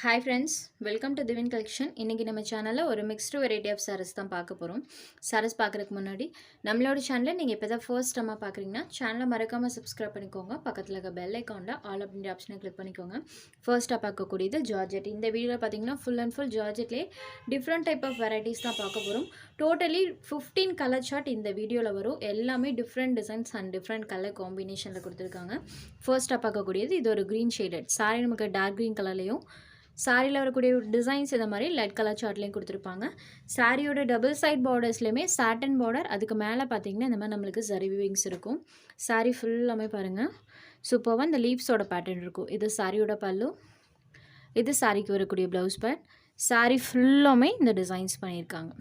Hi friends, welcome to Divine Collection. இன்னைக்கு நம்ம சேனல்ல ஒரு மிக்ஸ்டு வெரைட்டி ஆஃப் sarees தான் பார்க்க போறோம். sarees பார்க்கறதுக்கு முன்னாடி நம்மளோட சேனலை நீங்க இப்பதான் ஃபர்ஸ்ட் டைமா பார்க்கறீங்கன்னா சேனலை மறக்காம subscribe பண்ணிக்கோங்க. பக்கத்துல இருக்க bell icon-ல all அப்படிங்கற ஆப்ஷனை click பண்ணிக்கோங்க. ஃபர்ஸ்டா பார்க்கக்கூடியது ஜார்ஜெட். இந்த வீடியோல பாத்தீங்கன்னா full and full ஜார்ஜெட்லயே different type of varieties தான் பார்க்க போறோம். Totally 15 color chart இந்த வீடியோல வரும். எல்லாமே different designs and different color combinationல கொடுத்திருக்காங்க. ஃபர்ஸ்டா பார்க்கக்கூடியது இது ஒரு green shaded. saree நமக்கு dark green கலர்லயும் சாரியில் வரக்கூடிய டிசைன்ஸ் இந்த மாதிரி லைட் கலர் சார்ட்லேயும் கொடுத்துருப்பாங்க. சாரியோட டபுள் சைட் பார்டர்ஸ்லையுமே சாட்டன் பார்டர், அதுக்கு மேலே பார்த்தீங்கன்னா இந்த மாதிரி நம்மளுக்கு ஜரி வீவிங்ஸ் இருக்கும். சாரி ஃபுல்லாமே பாருங்கள் சூப்பராக இந்த லீவ்ஸோட பேட்டர்ன் இருக்கும். இது சாரியோட பல்லு, இது சாரிக்கு வரக்கூடிய ப்ளவுஸ் பேட். சாரி ஃபுல்லாமே இந்த டிசைன்ஸ் பண்ணியிருக்காங்க.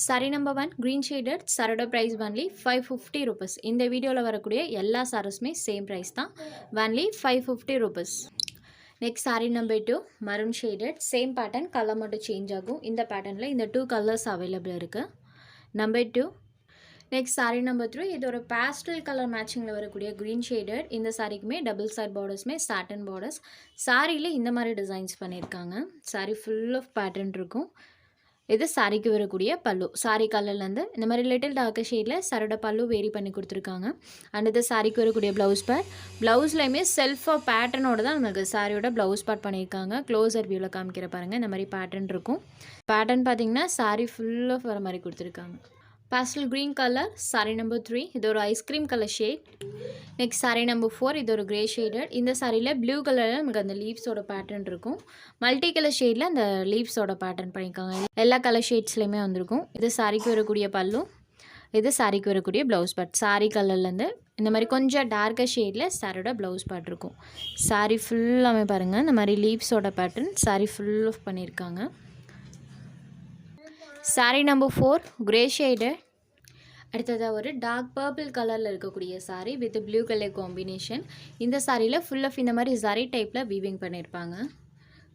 Sorry number 1 green shaded. சாரோட ப்ரைஸ் ஒன்லி 550 rupees. இந்த வீடியோவில் வரக்கூடிய எல்லா சாரீஸுமே சேம் ப்ரைஸ் தான், only 550 rupees. Next sari number 2 maroon shaded. Same pattern, colour மட்டும் சேஞ்ச் ஆகும். இந்த பேட்டர்னில் இந்த 2 கலர்ஸ் அவைலபிள் இருக்குது. நம்பர் 2. நெக்ஸ்ட் சாரீ நம்பர் 3 இது ஒரு பேஸ்டல் கலர் மேட்சிங்கில் வரக்கூடிய க்ரீன் ஷேடட். இந்த சாரிக்குமே டபுள் சைட் பார்டர்ஸுமே சாட்டன் பார்டர்ஸ். சாரியில் இந்த மாதிரி டிசைன்ஸ் பண்ணியிருக்காங்க. சாரி ஃபுல் ஆஃப் பேட்டர்ன் இருக்கும். இது சாரிக்கு வரக்கூடிய பல்லு. சாரி கலர்லேருந்து இந்த மாதிரி லிட்டில் டார்க் ஷேடில் சாரோட பல்லு வேரி பண்ணி கொடுத்துருக்காங்க. அண்ட் இது சாரிக்கு வரக்கூடிய ப்ளவுஸ் பேட். ப்ளவுஸ்லையுமே செல்ஃபாக பேட்டர்னோட தான் நமக்கு சாரியோட ப்ளவுஸ் பேட் பண்ணியிருக்காங்க. க்ளோஸர் வியூவில் காமிக்கிற பாருங்கள், இந்த மாதிரி பேட்டர்ன் இருக்கும். பேட்டர்ன் பார்த்தீங்கன்னா சாரி ஃபுல்லாக வர மாதிரி கொடுத்துருக்காங்க. Pastel green colour. Sari number 3 இது ஒரு ice cream colour shade. Next sari number 4 இது ஒரு கிரே ஷேடட். இந்த சாரியில் ப்ளூ கலரில் நமக்கு அந்த லீவ்ஸோட பேட்டர்ன் இருக்கும். மல்டி கலர் ஷேடில் அந்த லீவ்ஸோட பேட்டர்ன் பண்ணியிருக்காங்க. எல்லா கலர் ஷேட்ஸ்லையுமே வந்திருக்கும். இது சாரிக்கு வரக்கூடிய பல்லு, இது சாரிக்கு வரக்கூடிய ப்ளவுஸ் பேட். சாரி கலர்லேருந்து இந்த மாதிரி கொஞ்சம் டார்க்கர் ஷேடில் சாரியோட ப்ளவுஸ் பேட் இருக்கும். சாரி ஃபுல்லாமே பாருங்கள் இந்த மாதிரி லீவ்ஸோட பேட்டர்ன் சாரி ஃபுல் ஆஃப் பண்ணியிருக்காங்க. Sari number 4 grey shade. அடுத்ததாக ஒரு டார்க் பர்பிள் கலரில் இருக்கக்கூடிய sari with blue colour combination. இந்த சாரியில் ஃபுல் ஆஃப் இந்த மாதிரி ஜரி டைப்பில் வீவிங் பண்ணியிருப்பாங்க.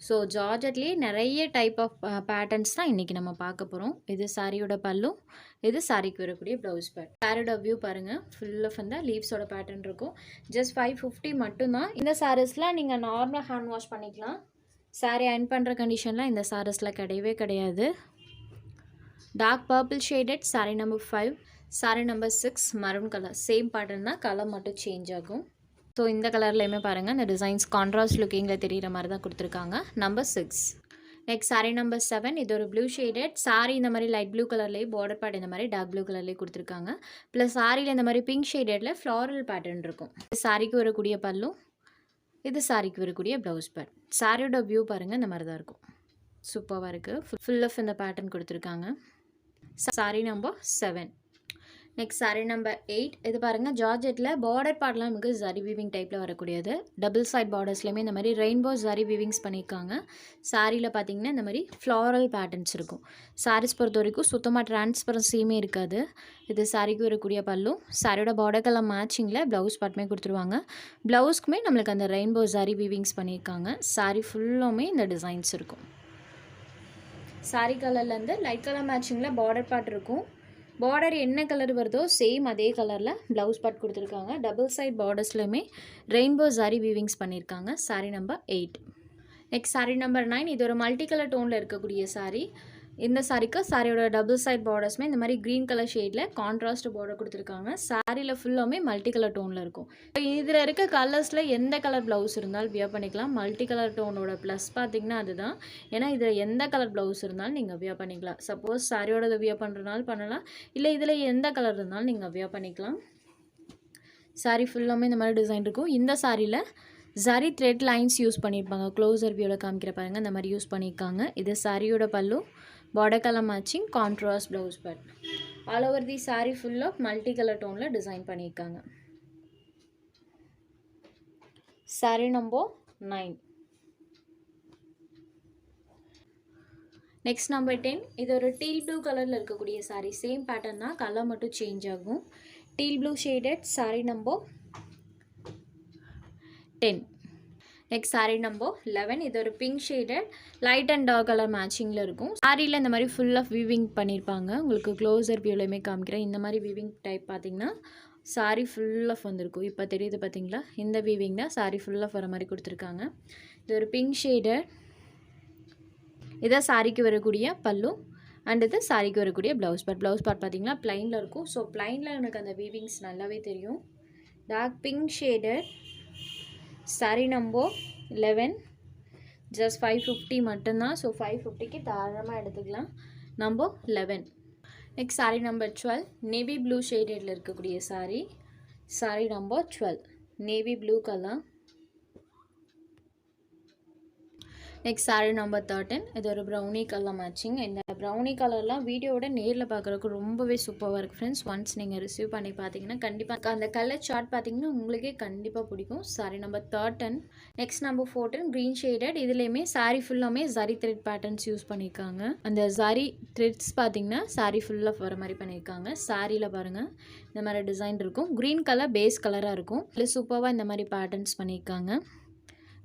ஸோ ஜார்ஜெட்லேயே நிறைய டைப் ஆஃப் பேட்டர்ன்ஸ் தான் இன்றைக்கி நம்ம பார்க்க போகிறோம். இது சாரியோட பல்லு, இது சாரிக்கு வரக்கூடிய ப்ளவுஸ் பேட். சாரியோட வியூ பாருங்கள், ஃபுல் ஆஃப் அந்த லீவ்ஸோட பேட்டர்ன் இருக்கும். ஜஸ்ட் 550 மட்டும்தான். இந்த சாரீஸ்லாம் நீங்கள் நார்மல் ஹேண்ட் வாஷ் பண்ணிக்கலாம். சாரீ அயர்ன் பண்ணுற கண்டிஷனில் இந்த சாரீஸில் கிடையவே கிடையாது. Dark purple shaded. Sari number 5. Sari number 6 maroon colour. Same pattern தான், கலர் மட்டும் சேஞ்ச் ஆகும். ஸோ இந்த கலர்லையுமே பாருங்கள் இந்த டிசைன்ஸ் கான்ட்ராஸ்ட் லுக்கிங்கில் தெரிகிற மாதிரி தான் கொடுத்துருக்காங்க. நம்பர் 6. நெக்ஸ்ட் சாரீ நம்பர் 7 இது ஒரு ப்ளூ ஷேடட். சாரீ இந்த மாதிரி லைட் ப்ளூ கலர்லேயே பார்டர் பேட் இந்த மாதிரி டார்க் ப்ளூ கலர்லேயே கொடுத்துருக்காங்க. ப்ளஸ் சாரியில் இந்த மாதிரி பிங்க் ஷேடடில் ஃப்ளாரல் பேட்டர்ன் இருக்கும். சாரிக்கு வரக்கூடிய பல்லு, இது சாரிக்கு வரக்கூடிய ப்ளவுஸ் பேட். சாரியோட வியூ பாருங்கள் இந்த மாதிரி தான் இருக்கும். சூப்பராக இருக்குது. ஃபுல் ஆஃப் இந்த பேட்டர்ன் கொடுத்துருக்காங்க. Sari number 7. Next sari number 8 இது பாருங்கள் ஜார்ஜெட்டில் பார்டர் பார்ட்லாம் நமக்கு ஜரி வீவிங் டைப்பில் வரக்கூடியது. டபுள் சைட் பார்டர்ஸ்லையுமே இந்த மாதிரி ரெயின்போ ஜரி வீவிங்ஸ் பண்ணியிருக்காங்க. சாரியில் பார்த்தீங்கன்னா இந்த மாதிரி ஃப்ளாரல் பேட்டர்ன்ஸ் இருக்கும். சாரீஸ் பொறுத்த வரைக்கும் சுத்தமாக டிரான்ஸ்பரன்சியுமே இருக்காது. இது சாரிக்கு வரக்கூடிய பல்லு. சாரியோட பார்டர் கலர் மேட்சிங்கில் ப்ளவுஸ் பார்ட்டுமே கொடுத்துருவாங்க. ப்ளவுஸ்க்குமே நம்மளுக்கு அந்த ரெயின்போ ஜரி வீவிங்ஸ் பண்ணியிருக்காங்க. சாரி ஃபுல்லுமே இந்த டிசைன்ஸ் இருக்கும். சாரி கலர்லேருந்து லைட் கலர் மேட்சிங்கில் பார்டர் பார்ட் இருக்கும். பார்டர் என்ன கலர் வருதோ சேம் அதே கலரில் ப்ளவுஸ் பார்ட் கொடுத்துருக்காங்க. டபுள் சைட் பார்டர்ஸ்லையுமே ரெயின்போ ஜரி வீவிங்ஸ் பண்ணியிருக்காங்க. Sari number 8. Next sari number 9 இது ஒரு மல்டி கலர் டோனில் இருக்கக்கூடிய சாரீ. இந்த சாரிக்கு சாரியோட டபுள் சைட் பார்டர்ஸ்மே இந்த மாதிரி க்ரீன் கலர் ஷேடில் கான்ட்ராஸ்ட் பார்டர் கொடுத்துருக்காங்க. சாரியில் ஃபுல்லாமே மல்டி கலர் டோனில் இருக்கும். இதில் இருக்க கலர்ஸில் எந்த கலர் ப்ளவுஸ் இருந்தாலும் வியர் பண்ணிக்கலாம். மல்டி கலர் டோனோட ப்ளஸ் பார்த்திங்கன்னா அதுதான். ஏன்னா இதில் எந்த கலர் ப்ளவுஸ் இருந்தாலும் நீங்கள் வியர் பண்ணிக்கலாம். சப்போஸ் சாரியோட வியர் பண்ணுறதுனாலும் பண்ணலாம், இல்லை இதில் எந்த கலர் இருந்தாலும் நீங்கள் வியர் பண்ணிக்கலாம். சாரி ஃபுல்லாமே இந்த மாதிரி டிசைன் இருக்கும். இந்த சாரியில் ஜரி த்ரெட் லைன்ஸ் யூஸ் பண்ணியிருப்பாங்க. க்ளோஸர் வியூவில் காமிக்கிற பாருங்கள் இந்த மாதிரி யூஸ் பண்ணியிருக்காங்க. இது சாரியோட பல்லு, border color matching contrast blouse part. All over the saree full of multi-color tone la design பண்ணிருக்காங்க. Saree number 9. Next number 10. இது ஒரு teal blue கலர்ல இருக்கக்கூடிய saree. Same pattern தான், கலர் மட்டும் சேஞ்ச் ஆகும். Teal blue shaded saree number 10. Next sari number 11 இது ஒரு pink shaded light and dark colour மேட்சிங்கில் இருக்கும். சாரியில் இந்த மாதிரி ஃபுல் ஆஃப் வீவிங் பண்ணியிருப்பாங்க. உங்களுக்கு க்ளோஸர் வியூலையுமே காமிக்கிறேன். இந்த மாதிரி வீவிங் டைப் பார்த்தீங்கன்னா சாரி ஃபுல் ஆஃப் வந்திருக்கும். இப்போ தெரியுது பார்த்தீங்களா, இந்த வீவிங் தான் சாரி ஃபுல் ஆஃப் வர மாதிரி கொடுத்துருக்காங்க. இது ஒரு பிங்க் ஷேடட். இதான் சாரிக்கு வரக்கூடிய பல்லு. அண்ட் இது சாரிக்கு வரக்கூடிய ப்ளவுஸ் பார்ட். ப்ளவுஸ் பார்ட் பார்த்தீங்கன்னா ப்ளைனில் இருக்கும். ஸோ ப்ளைனில் எனக்கு அந்த வீவிங்ஸ் நல்லாவே தெரியும். Dark pink shaded. Saree number 11. Just 550 மட்டும்தான். ஸோ 550க்கு தாராளமாக எடுத்துக்கலாம். Number 11. Next sorry number 12. Navy blue ஷேடடில் இருக்கக்கூடிய saree. Saree number 12. Navy blue colour. Next sorry number 13. இது ஒரு ப்ரௌனி கலர் மேட்சிங். இந்த ப்ரௌனி கலர்லாம் வீடியோவோட நேரில் பார்க்குறதுக்கு ரொம்பவே சூப்பராக இருக்குது ஃப்ரெண்ட்ஸ். ஒன்ஸ் நீங்கள் ரிசீவ் பண்ணி பார்த்தீங்கன்னா கண்டிப்பாக அந்த கலர் சார்ட் பார்த்தீங்கன்னா உங்களுக்கே கண்டிப்பாக பிடிக்கும். Sorry number 13. Next number 14. Green shaded. இதுலேயுமே சாரி ஃபுல்லாமே ஜரி த்ரெட் பேட்டர்ன்ஸ் யூஸ் பண்ணியிருக்காங்க. அந்த ஜரி த்ரெட்ஸ் பார்த்தீங்கன்னா சாரி ஃபுல்லாக வர மாதிரி பண்ணியிருக்காங்க. சாரியில் பாருங்கள் இந்த மாதிரி டிசைன் இருக்கும். க்ரீன் கலர் பேஸ் கலராக இருக்கும். இல்லை சூப்பராக இந்த மாதிரி பேட்டர்ன்ஸ் பண்ணியிருக்காங்க.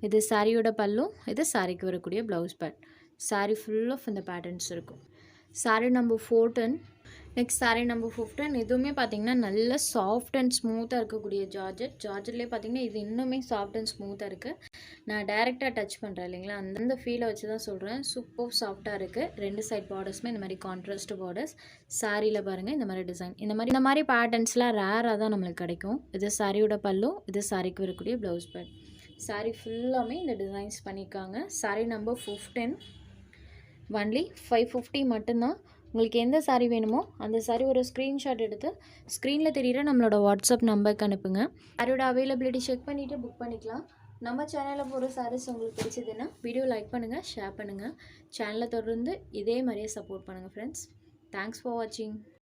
இது சாரியோட பல்லு. இது சாரிக்கு வரக்கூடிய blouse part. Sari full of இந்த பேட்டர்ன்ஸ் இருக்கும். Sari number 14. Next sorry number 15. இதுவுமே பார்த்தீங்கன்னா நல்ல சாஃப்ட் அண்ட் ஸ்மூத்தாக இருக்கக்கூடிய ஜார்ஜெட். ஜார்ஜெட்லேயே பார்த்தீங்கன்னா இது இன்னுமே சாஃப்ட் அண்ட் ஸ்மூத்தாக இருக்குது. நான் டைரெக்டாக டச் பண்ணுறேன் இல்லைங்களா, அந்த ஃபீலை வச்சு தான் சொல்கிறேன். சூப்பர் சாஃப்டாக இருக்குது. ரெண்டு சைட் பார்டர்ஸுமே இந்த மாதிரி கான்ட்ராஸ்ட் பார்டர்ஸ். சாரியில் பாருங்கள் இந்த மாதிரி டிசைன். இந்த மாதிரி பேட்டர்ன்ஸ்லாம் ரேராக தான் நம்மளுக்கு கிடைக்கும். இது சாரியோட பல்லு. இது சாரிக்கு வரக்கூடிய ப்ளவுஸ் பார்ட். சாரி ஃபுல்லாமே இந்த டிசைன்ஸ் பண்ணியிருக்காங்க. Sorry number 15. ஒன்லி 550 மட்டும்தான். உங்களுக்கு எந்த சாரி வேணுமோ அந்த சாரி ஒரு ஸ்க்ரீன்ஷாட் எடுத்து ஸ்க்ரீனில் தெரிகிற நம்மளோட வாட்ஸ்அப் நம்பருக்கு அனுப்புங்க. சாரியோட அவைலபிலிட்டி செக் பண்ணிவிட்டு புக் பண்ணிக்கலாம். நம்ம சேனலில் போகிற சாரீஸ் உங்களுக்கு பிடிச்சதுன்னா வீடியோ லைக் பண்ணுங்கள், ஷேர் பண்ணுங்கள். சேனலை தொடர்ந்து இதே மாதிரியே சப்போர்ட் பண்ணுங்கள் ஃப்ரெண்ட்ஸ். தேங்க்ஸ் ஃபார் வாட்சிங்.